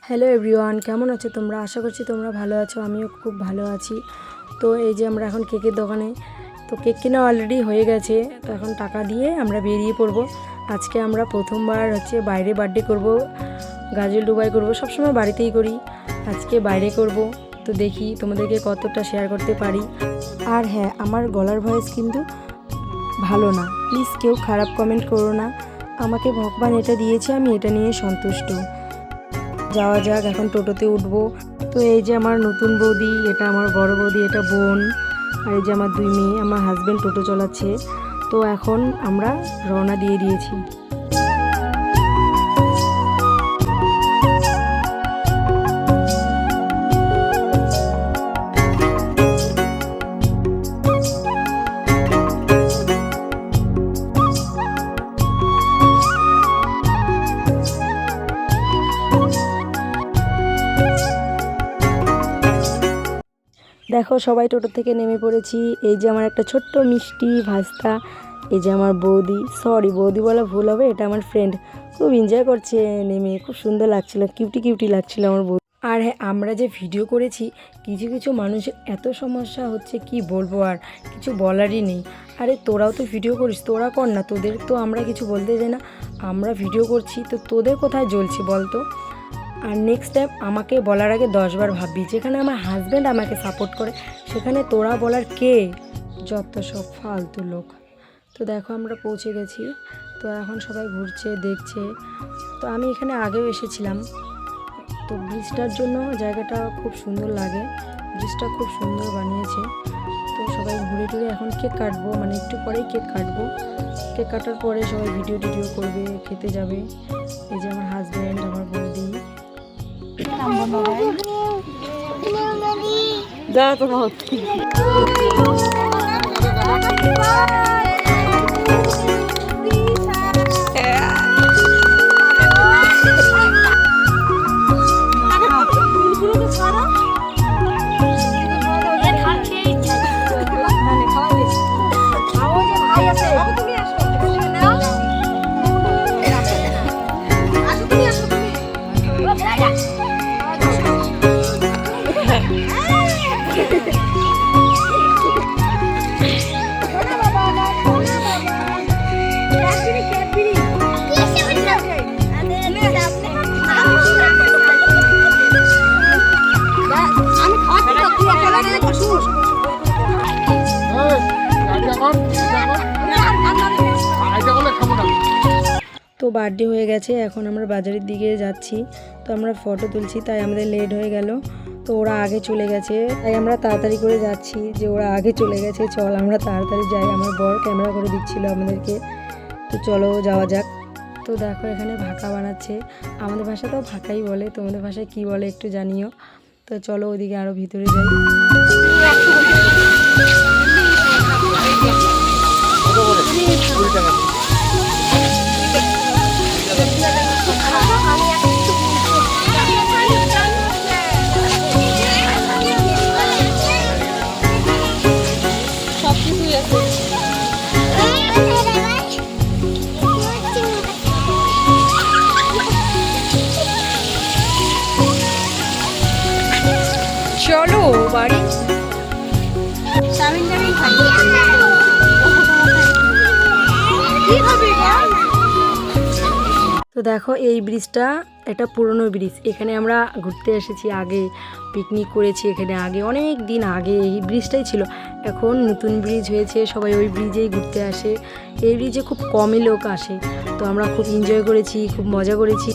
Hello everyone, কেমন আছো তোমরা? আশা করছি তোমরা ভালো আছো, আমিও খুব ভালো আছি। তো এই যে আমরা এখন কেকের দোকানে, তো কেক কেনা অলরেডি হয়ে গেছে। তো এখন টাকা দিয়ে আমরা বেরিয়ে পড়বো। আজকে আমরা প্রথমবার বাইরে বার্থডে করব, গাজল ডুবাই করব। সবসময় বাড়িতেই করি, আজকে বাইরে করব। তো দেখি তোমাদেরকে কতটা শেয়ার করতে পারি। আর হ্যাঁ, আমার গলার ভয়েস কিন্তু ভালো না, প্লিজ কেউ খারাপ কমেন্ট করো না। আমাকে ভগবান এটা দিয়েছে, আমি এটা নিয়ে সন্তুষ্ট। যাওয়া যাক, এখন টোটোতে উঠবো। তো এই যে আমার নতুন বৌদি, এটা আমার বড় বৌদি, এটা বোন, আর এই যে আমার দুই মেয়ে, আমার হাজব্যান্ড টোটো চালাচ্ছে। তো এখন আমরা রওনা দিয়ে দিয়েছি। দেখো সবাই টোটো থেকে নেমে পড়েছি। এই যে আমার একটা ছোট্ট মিষ্টি ভাস্তা, এই যে আমার বৌদি, সরি বৌদি বলা ভুল হবে, এটা আমার ফ্রেন্ড, খুব এনজয় করছে নেমে, খুব সুন্দর লাগছিল, কিউটি কিউটি লাগছিল আমার বৌদি। আর হ্যাঁ, আমরা যে ভিডিও করেছি, কিছু কিছু মানুষের এত সমস্যা হচ্ছে কি বলবো, আর কিছু বলারই নেই। আরে তোরাও তো ভিডিও করিস, তোরা কর না, তোদের তো আমরা কিছু বলতে যাই না। আমরা ভিডিও করছি তো তোদের কোথায় জ্বলছি বলতো? আর নেক্সট টাইম আমাকে বলার আগে 10 বার ভাববি। যেখানে আমার হাজব্যান্ড আমাকে সাপোর্ট করে, সেখানে তোরা বলার কে? যত সব ফালতু লোক। তো দেখো আমরা পৌঁছে গেছি। তো এখন সবাই ঘুরছে, দেখছে। তো আমি এখানে আগেও এসেছিলাম। তো ব্রিজটার জন্য জায়গাটা খুব সুন্দর লাগে, ব্রিজটা খুব সুন্দর বানিয়েছে। তো সবাই ঘুরে টুরে এখন কেক কাটবো, মানে একটু পরেই কেক কাটবো। কেক কাটার পরে সবাই ভিডিও টিডিও করবে, খেতে যাবে। এই যে আমার হাজব্যান্ড, আমার বৌদি। Da তোমার তো বার্থডে হয়ে গেছে, এখন আমরা বাজারের দিকে যাচ্ছি। তো আমরা ফটো তুলছি, তাই আমাদের লেট হয়ে গেল। তো ওরা আগে চলে গেছে, তাই আমরা তাড়াতাড়ি করে যাচ্ছি, যে ওরা আগে চলে গেছে, চল আমরা তাড়াতাড়ি যাই। আমার বর ক্যামেরা করে দিচ্ছিল আমাদেরকে। তো চলো যাওয়া যাক। তো দেখো এখানে ভাকা বানাচ্ছে, আমাদের ভাষাতেও ভাকাই বলে, তোমাদের ভাষায় কি বলে একটু জানিও। তো চলো ওইদিকে আরও ভিতরে যাই। চলো বাড়ি। তো দেখো এই ব্রিজটা, এটা পুরনো ব্রিজ। এখানে আমরা ঘুরতে এসেছি, আগে পিকনিক করেছি এখানে, আগে অনেক দিন আগে এই ব্রিজটাই ছিল। এখন নতুন ব্রিজ হয়েছে, সবাই ওই ব্রিজেই ঘুরতে আসে। এই ব্রিজে খুব কমই লোক আসে। তো আমরা খুব এনজয় করেছি, খুব মজা করেছি।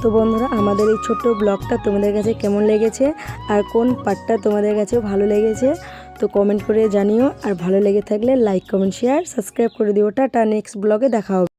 তো বন্ধুরা, আমাদের এই ছোট্ট ব্লগটা তোমাদের কাছে কেমন লেগেছে, আর কোন পার্টটা তোমাদের কাছে ভালো লেগেছে, তো কমেন্ট করে জানিও। আর ভালো লেগে থাকলে লাইক, কমেন্ট, শেয়ার, সাবস্ক্রাইব করে দিও। টাটা, নেক্সট ব্লগে দেখা হবে।